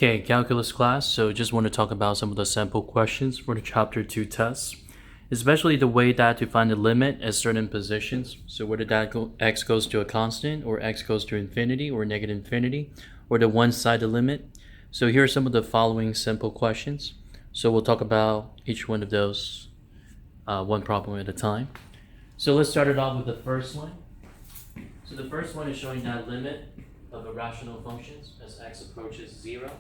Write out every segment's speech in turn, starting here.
Okay, calculus class. So just want to talk about some of the sample questions for the chapter 2 tests, especially the way that to find the limit at certain positions. So whether that x goes to a constant or x goes to infinity or negative infinity or the one-sided limit. So here are some of the following simple questions. So we'll talk about each one of those one problem at a time. So let's start it off with the first one. So the first one is showing that limit of irrational functions as x approaches 0.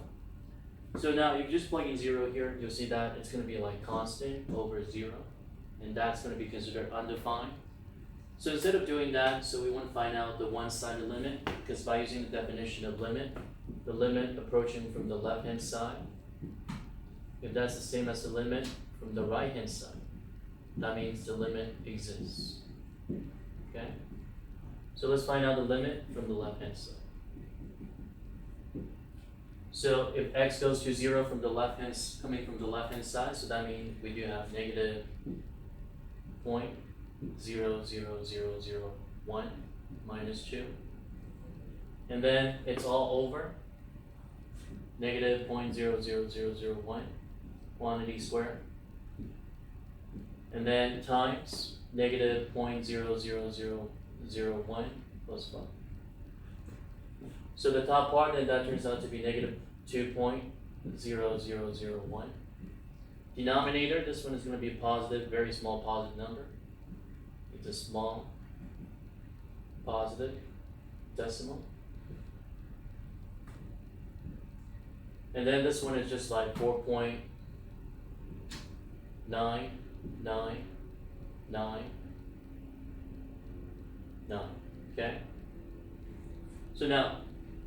So now if you just plug in 0 here, you'll see that it's going to be like constant over 0, and that's going to be considered undefined. So instead of doing that, so we want to find out the one-sided limit, because by using the definition of limit, the limit approaching from the left-hand side, if that's the same as the limit from the right-hand side, that means the limit exists. Okay? So let's find out the limit from the left-hand side. So if x goes to 0 from the left-hand, coming from the left-hand side, so that means we do have negative 0.00001 minus 2. And then it's all over negative 0.00001 quantity squared. And then times negative 0.00001 plus 1. So the top part, then that turns out to be negative 2.0001. Denominator, this one is going to be a positive, very small positive number. It's a small positive decimal. And then this one is just like 4.9999. Okay? So now,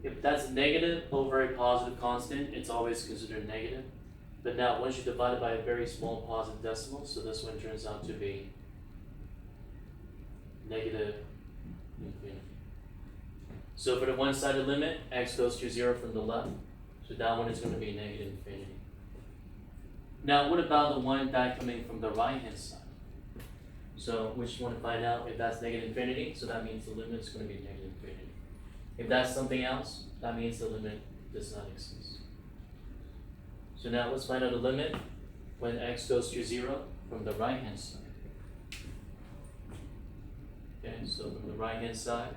if that's negative over a positive constant, it's always considered negative. But now, once you divide it by a very small positive decimal, so this one turns out to be negative infinity. So for the one-sided limit, x goes to 0 from the left. So that one is going to be negative infinity. Now, what about the one that coming from the right-hand side? So we just want to find out if that's negative infinity, so that means the limit is going to be negative infinity. If that's something else, that means the limit does not exist. So now let's find out the limit when x goes to 0 from the right-hand side. Okay, so from the right-hand side.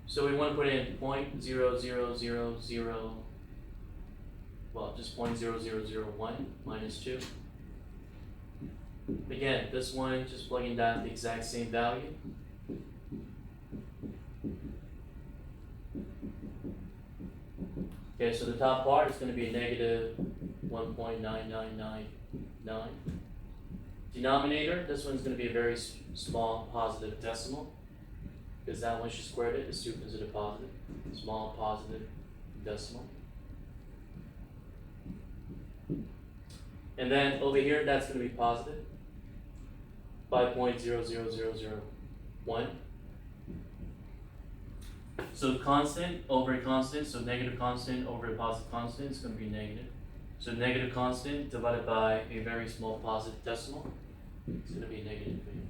So we want to put in 0.0000, well, just 0.0001 minus 2. Again, this one, just plugging down the exact same value. Okay, so the top part is going to be negative 1.9999. Denominator, this one's going to be a very small positive decimal, because that one, she squared it, is still considered positive. Small positive decimal. And then over here, that's going to be positive. 5.00001. So constant over a constant, so negative constant over a positive constant is going to be negative. So negative constant divided by a very small positive decimal is going to be negative infinity.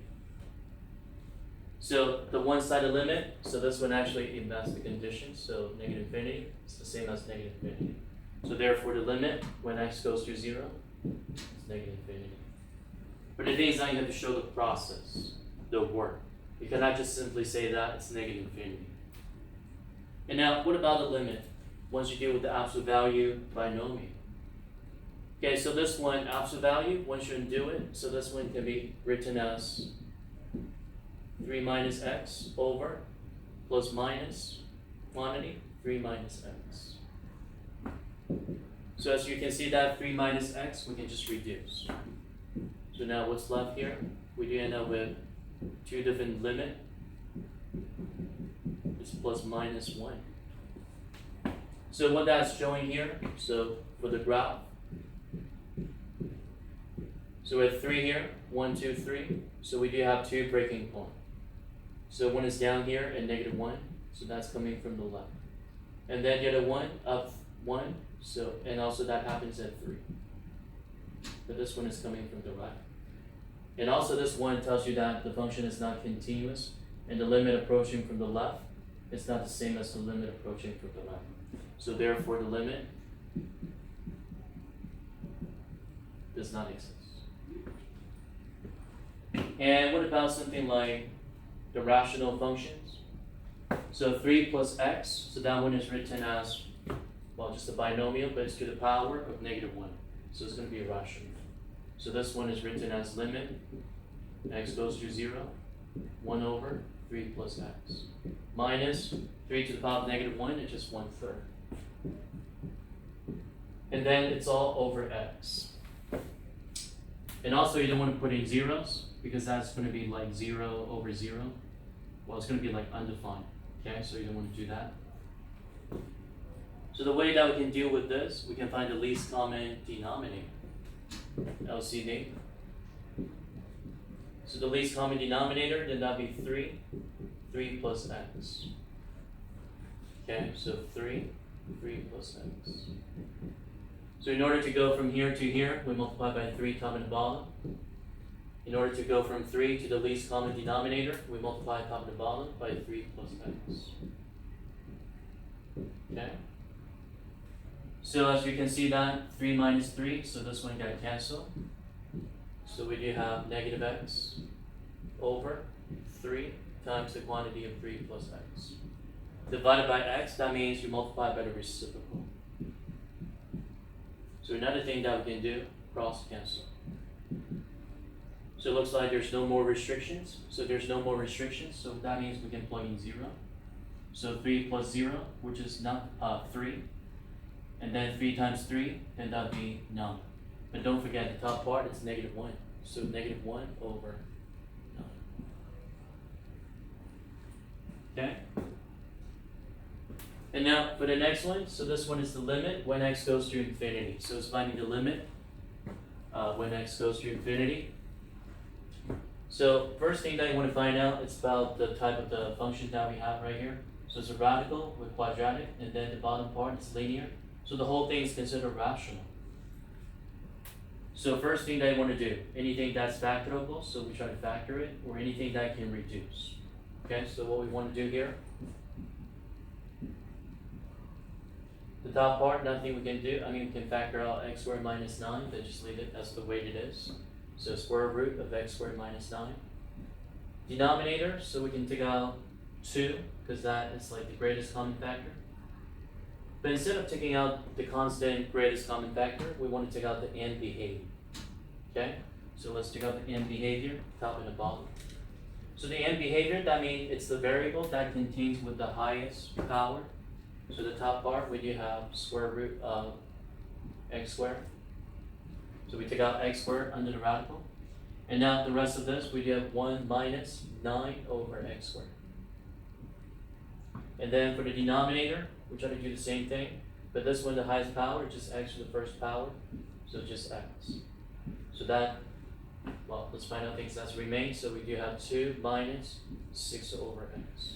So the one-sided limit, so this one actually invents the condition, so negative infinity is the same as negative infinity. So therefore the limit when x goes to 0 is negative infinity. But the thing is now you have to show the process, the work. You cannot just simply say that it's negative infinity. And now, what about the limit? Once you deal with the absolute value binomial. Okay, so this one, absolute value, one shouldn't do it. So this one can be written as 3 minus x over plus minus quantity, 3 minus x. So as you can see that 3 minus x, we can just reduce. So now what's left here? We do end up with two different limit. It's plus minus 1. So what that's showing here, so for the graph, so we have 3 here, 1, 2, 3. So we do have 2 breaking points. So one is down here at negative 1, so that's coming from the left. And then the other one, up 1, so, and also that happens at 3. But this one is coming from the right. And also this one tells you that the function is not continuous, and the limit approaching from the left is not the same as the limit approaching from the right. So therefore the limit does not exist. And what about something like the rational functions? So 3 plus x, so that one is written as, well, just a binomial, but it's to the power of -1. So it's going to be irrational. So this one is written as limit x goes to 0, 1 over 3 plus x. Minus 3 to the power of -1, it's just 1/3. And then it's all over x. And also you don't want to put in zeros, because that's going to be like 0 over 0. Well, it's going to be like undefined. Okay, so you don't want to do that. So the way that we can deal with this, we can find the least common denominator, LCD. So the least common denominator, then that'd be 3 plus x. Okay, so 3 plus x. So in order to go from here to here, we multiply by 3 top and bottom. In order to go from 3 to the least common denominator, we multiply top and bottom by 3 plus x. Okay? So as you can see that, 3 minus 3, so this one got canceled. So we do have -x over 3 times the quantity of 3 plus x. Divided by x, that means you multiply by the reciprocal. So another thing that we can do, cross cancel. So it looks like there's no more restrictions. So there's no more restrictions, so that means we can plug in 0. So 3 plus 0, which is not 3. And then 3 times 3, then that'd be 9. But don't forget the top part, it's -1. So -1 over 9. Okay? And now for the next one, so this one is the limit when x goes to infinity. So it's finding the limit when x goes to infinity. So first thing that you want to find out is about the type of the function that we have right here. So it's a radical with quadratic, and then the bottom part is linear. So the whole thing is considered rational. So first thing that you want to do, anything that's factorable, so we try to factor it, or anything that can reduce. Okay, so what we want to do here, the top part, nothing we can do. I mean, we can factor out x squared minus 9, but just leave it as the way it is. So square root of x squared minus 9. Denominator, so we can take out 2, because that is like the greatest common factor. But instead of taking out the constant greatest common factor, we want to take out the end behavior. Okay? So let's take out the end behavior, top and the bottom. So the end behavior, that means it's the variable that contains with the highest power. So the top part, we do have square root of x squared. So we take out x squared under the radical. And now the rest of this, we do have 1 minus 9 over x squared. And then for the denominator, we try to do the same thing. But this one, the highest power, just x to the first power. So just x. So that, well, let's find out things that remain. So we do have 2 minus 6 over x.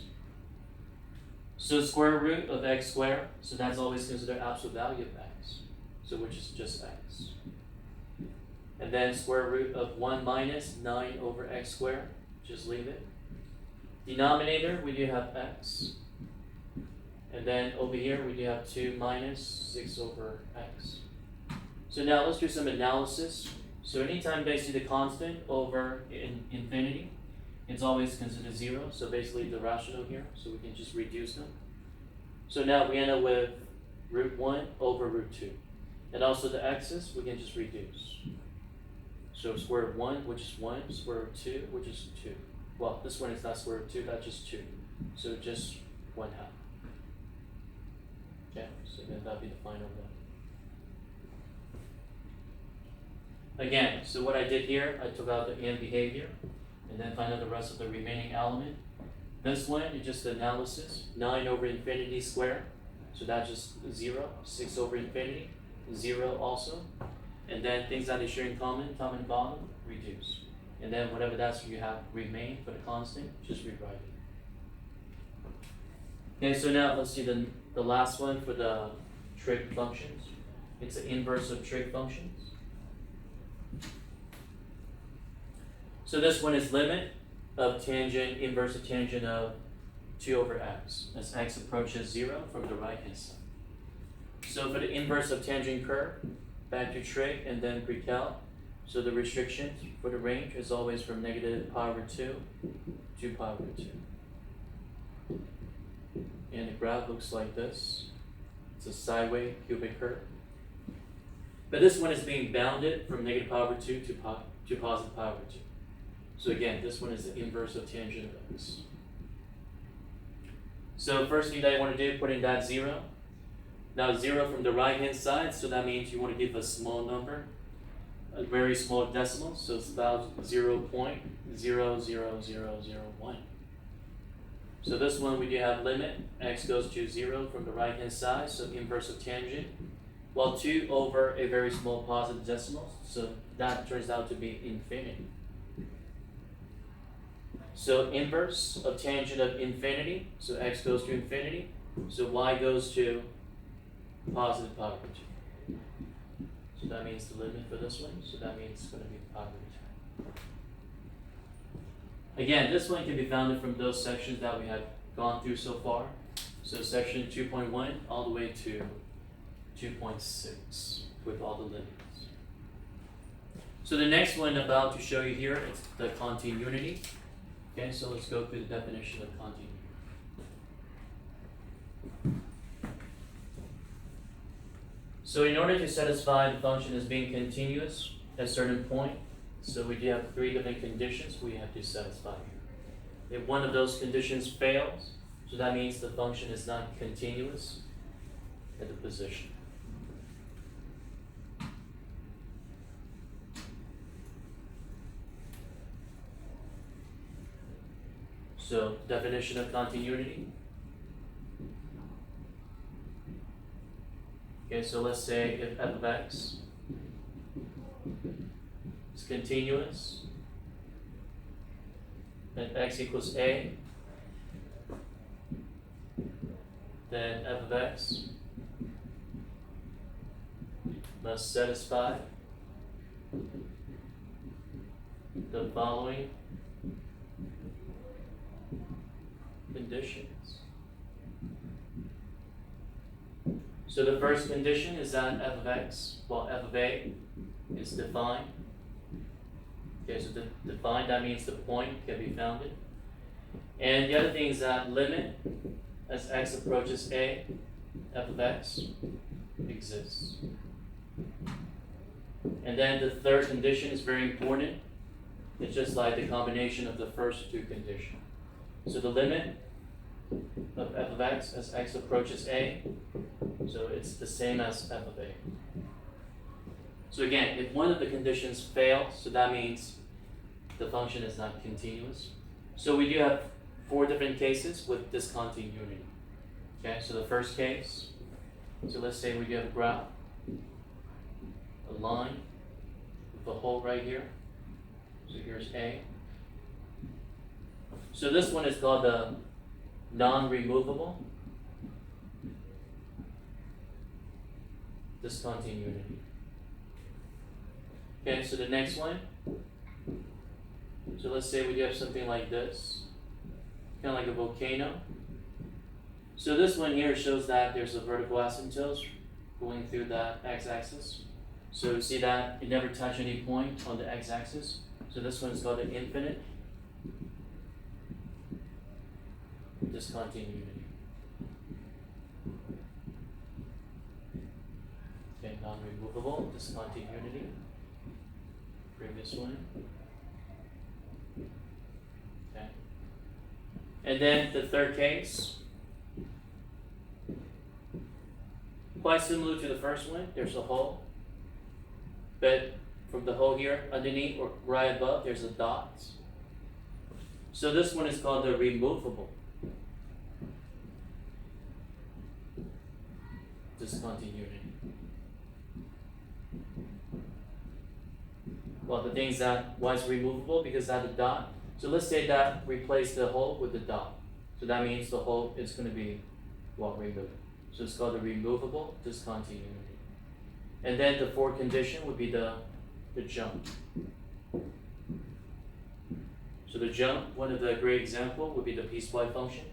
So square root of x squared, so that's always considered absolute value of x. So which is just x. And then square root of 1 minus 9 over x squared, just leave it. Denominator, we do have x. And then over here, we do have 2 minus 6 over x. So now let's do some analysis. So anytime they see the constant over in infinity, it's always considered 0. So basically the rational here, so we can just reduce them. So now we end up with root 1 over root 2. And also the x's, we can just reduce. So square root 1, which is 1, square root 2, which is 2. Well, this one is not square root 2, that's just 2. So just 1/2. Okay, so then that'll be the final one. Again, so what I did here, I took out the end behavior, and then find out the rest of the remaining element. This one is just the analysis, 9 over infinity squared, so that's just 0, 6 over infinity, 0 also. And then things that they share in common, top and bottom, reduce. And then whatever that's you have remain for the constant, just rewrite it. Okay, so now let's see the last one for the trig functions. It's the inverse of trig functions. So this one is limit of tangent, inverse of tangent of 2 over x, as x approaches 0 from the right hand side. So for the inverse of tangent curve, back to trig and then pre-calc. So the restrictions for the range is always from negative pi over 2 to pi over 2. And the graph looks like this. It's a sideways cubic curve. But this one is being bounded from negative pi over 2 to positive pi over 2. So again, this one is the inverse of tangent of x. So first thing that you want to do, put in that 0. Now 0 from the right hand side, so that means you want to give a small number, a very small decimal, so it's about 0.00001. So this one we do have limit, x goes to 0 from the right hand side, so inverse of tangent, while 2 over a very small positive decimal, so that turns out to be infinity. So inverse of tangent of infinity, so x goes to infinity, so y goes to positive pi over 2. So that means the limit for this one, so that means it's going to be pi over 2. Again, this one can be found from those sections that we have gone through so far. So section 2.1 all the way to 2.6 with all the limits. So the next one I'm about to show you here is the continuity. Okay, so let's go through the definition of continuity. So in order to satisfy the function as being continuous at a certain point, so we do have 3 different conditions we have to satisfy here. If one of those conditions fails, so that means the function is not continuous at the position. So definition of continuity. Okay, so let's say if f of x is continuous, then x equals a, then f of x must satisfy the following conditions. So the first condition is that f of x, well, f of a is defined. Okay, so defined, that means the point can be founded. And the other thing is that limit as x approaches a, f of x exists. And then the third condition is very important. It's just like the combination of the first 2 conditions. So the limit of f of x as x approaches a, so it's the same as f of a. So again, if one of the conditions fails, so that means the function is not continuous. So we do have 4 different cases with discontinuity. Okay, so the first case, so let's say we do have a graph, a line with a hole right here. So here's A. So this one is called the non-removable discontinuity. Okay, so the next one. So let's say we do have something like this, kind of like a volcano. So this one here shows that there's a vertical asymptote going through that x-axis. So you see that it never touched any point on the x-axis. So this one is called the infinite discontinuity. Okay, non-removable discontinuity. Previous one. Okay. And then the third case, quite similar to the first one. There's a hole, but from the hole here underneath or right above, there's a dot. So this one is called the removable discontinuity. Well, the thing is that why it's removable, because that the dot. So let's say that replace the hole with the dot. So that means the hole is going to be removed. So it's called the removable discontinuity. And then the fourth condition would be the jump. So the jump, one of the great example would be the piecewise function.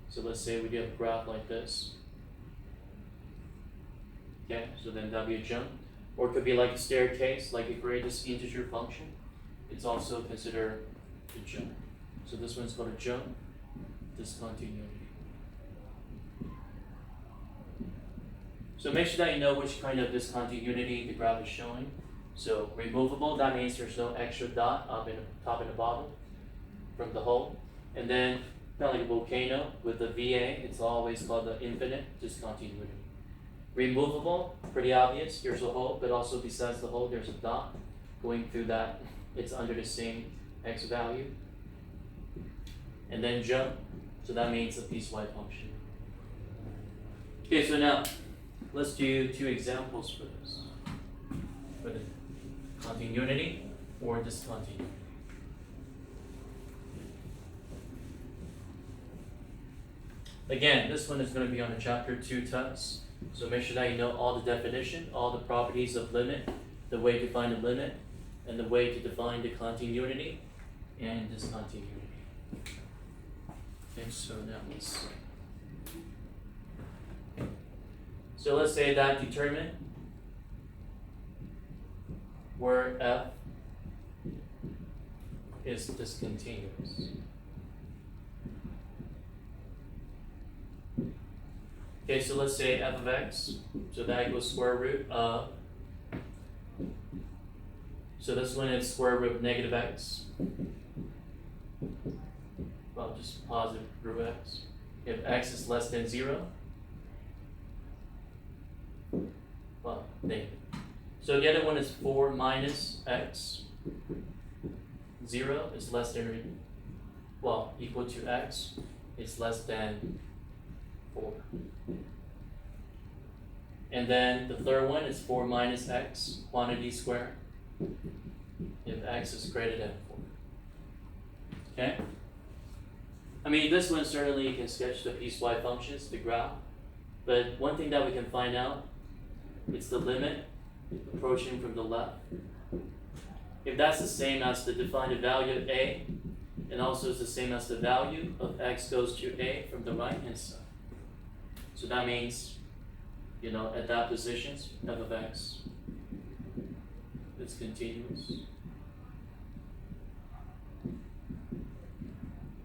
So let's say we have a graph like this. Okay, so then that'll be a jump. Or it could be like a staircase, like a greatest integer function. It's also considered a jump. So this one's called a jump discontinuity. So make sure that you know which kind of discontinuity the graph is showing. So removable, that means there's no extra dot up in the top and the bottom from the hole. And then kind of like a volcano with the VA, it's always called the infinite discontinuity. Removable, pretty obvious, here's a hole, but also besides the hole there's a dot going through that, it's under the same x value. And then jump, so that means a piecewise function. Okay, so now let's do two examples for this. For the continuity or discontinuity. Again, this one is going to be on a chapter 2 test. So make sure that you know all the definition, all the properties of limit, the way to find the limit, and the way to define the continuity and discontinuity. Okay, so now let's see. So let's say that determine where f is discontinuous. Okay, so let's say f of x, so that equals square root of, so this one is square root of negative x. Well, just positive root x. If x is less than 0, well, negative. So the other one is 4 minus x. 0 is less than, well, equal to x. It's less than 4. And then the third one is 4 minus x, quantity squared, if x is greater than 4. Okay? I mean, this one certainly you can sketch the piecewise functions, the graph, but one thing that we can find out, it's the limit approaching from the left. If that's the same as the defined value of a, and also is the same as the value of x goes to a from the right hand side. So that means, you know, at that position, f of x is continuous.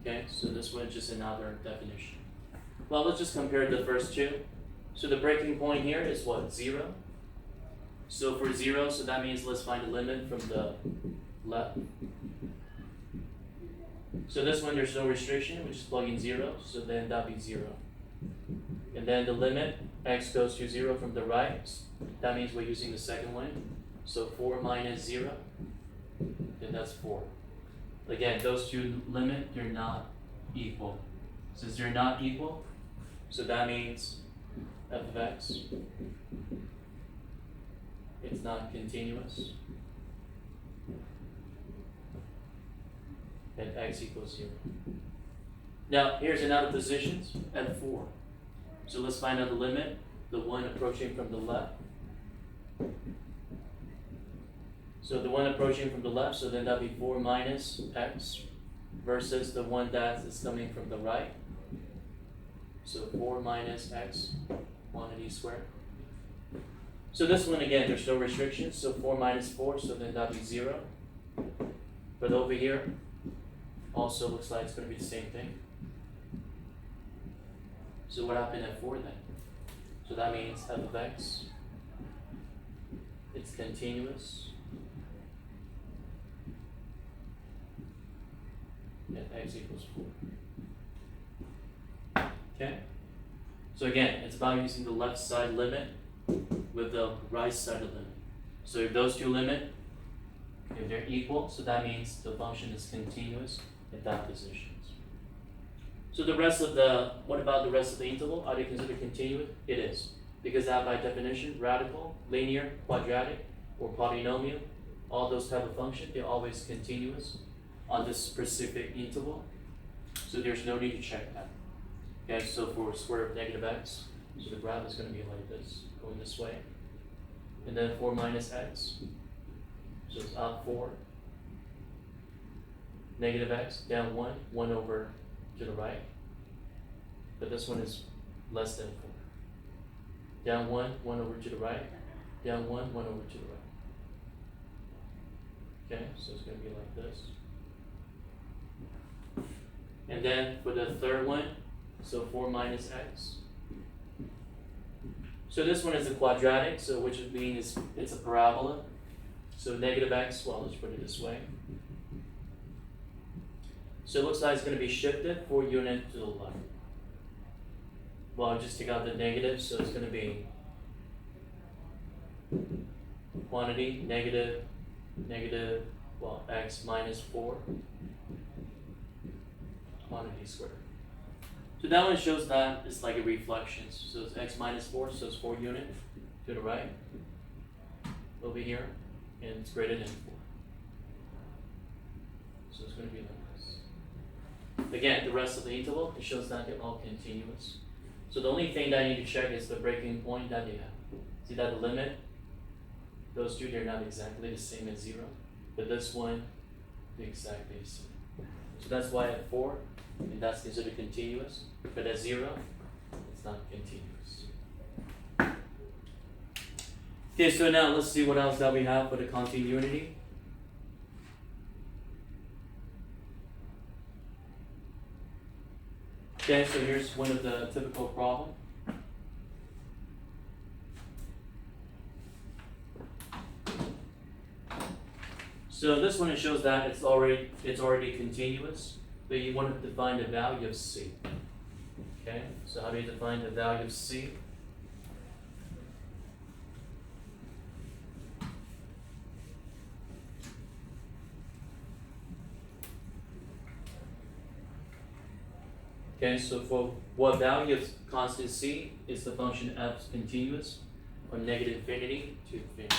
Okay, so this one is just another definition. Well, let's just compare the first two. So the breaking point here is what? 0. So for 0, so that means let's find the limit from the left. So this one there's no restriction, we just plug in 0, so then that'll be 0. And then the limit, x goes to 0 from the right, that means we're using the second one. So 4 minus 0, then that's 4. Again, those two limit, they're not equal. Since they're not equal, so that means f of x, it's not continuous. And x equals 0. Now, here's another position at 4. So let's find out the limit, the one approaching from the left. So the one approaching from the left, so then that'll be 4 minus x versus the one that is coming from the right. So 4 minus x, quantity squared. So this one again, there's no restrictions, so 4 minus 4, so then that'll be 0. But over here, also looks like it's going to be the same thing. So what happened at 4 then? So that means f of x, it's continuous. And x equals 4. Okay? So again, it's about using the left side limit with the right side limit. So if those two limit, if they're equal, so that means the function is continuous at that position. So the rest of the, what about the rest of the interval? Are they considered continuous? It is. Because that by definition, radical, linear, quadratic, or polynomial, all those type of functions, they're always continuous on this specific interval. So there's no need to check that. Okay, so for square root of negative x, so the graph is going to be like this, going this way. And then 4 minus x, so it's up 4. Negative x, down 1, 1 over to the right. But this one is less than 4. Down 1, 1 over to the right. Down 1, 1 over to the right. Okay, so it's going to be like this. And then for the third one, so 4 minus x. So this one is a quadratic, so which would mean it's a parabola. So negative x, well, let's put it this way. So it looks like it's going to be shifted 4 units to the left. Well, I'll just take out the negative, so it's going to be quantity, negative, well, x minus 4, quantity squared. So that one shows that it's like a reflection. So it's x minus 4, so it's 4 units to the right, over here, and it's greater than 4. So it's going to be like this. Again, the rest of the interval, it shows that they're all continuous. So the only thing that you need to check is the breaking point that they have. See that the limit, those two, they're not exactly the same as 0, but this one, they're exactly the same. So that's why at 4, and that's considered continuous, but at 0, it's not continuous. Okay, so now let's see what else that we have for the continuity. Okay, so here's one of the typical problems. So this one, it shows that it's already continuous, but you want to define the value of c. Okay, so how do you define the value of c? Okay, so for what value of constant c is the function f continuous from negative infinity to infinity?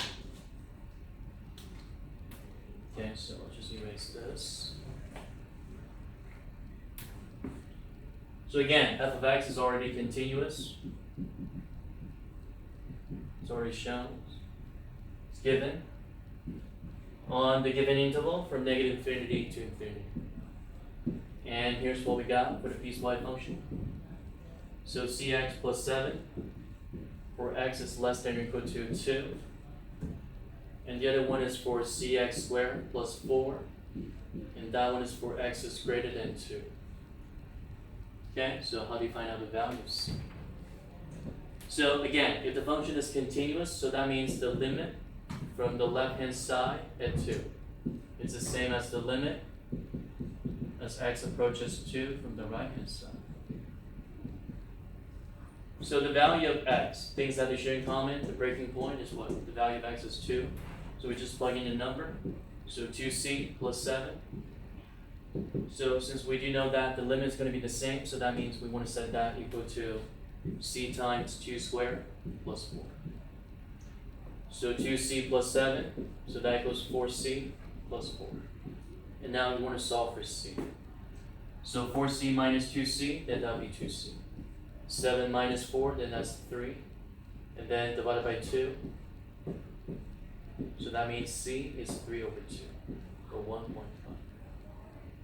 Okay, so I'll just erase this. So again, f of x is already continuous. It's already shown. It's given on the given interval from negative infinity to infinity. And here's what we got for the piecewise function. So cx plus 7 for x is less than or equal to 2. And the other one is for cx squared plus 4. And that one is for x is greater than 2. Okay, so how do you find out the values? So again, if the function is continuous, so that means the limit from the left-hand side at 2. It's the same as the limit as x approaches 2 from the right-hand side. So the value of x, things that they share in common, the breaking point is what? The value of x is 2. So we just plug in the number. So 2c plus 7. So since we do know that the limit is going to be the same, so that means we want to set that equal to c times 2 squared plus 4. So 2c plus 7, so that equals 4c plus 4. And now we want to solve for c. So 4c minus 2c, then that would be 2c. 7 minus 4, then that's 3. And then divided by 2. So that means c is 3 over 2, or 1.5.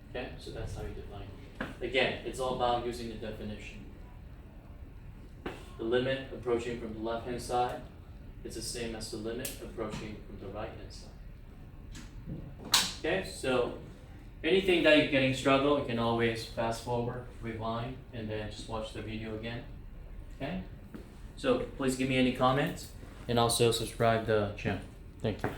Okay, so that's how you define it. Again, it's all about using the definition. The limit approaching from the left-hand side is the same as the limit approaching from the right-hand side. Okay, so anything that you're getting struggle, you can always fast forward, rewind, and then just watch the video again. Okay, so please give me any comments, and also subscribe to the channel. Thank you.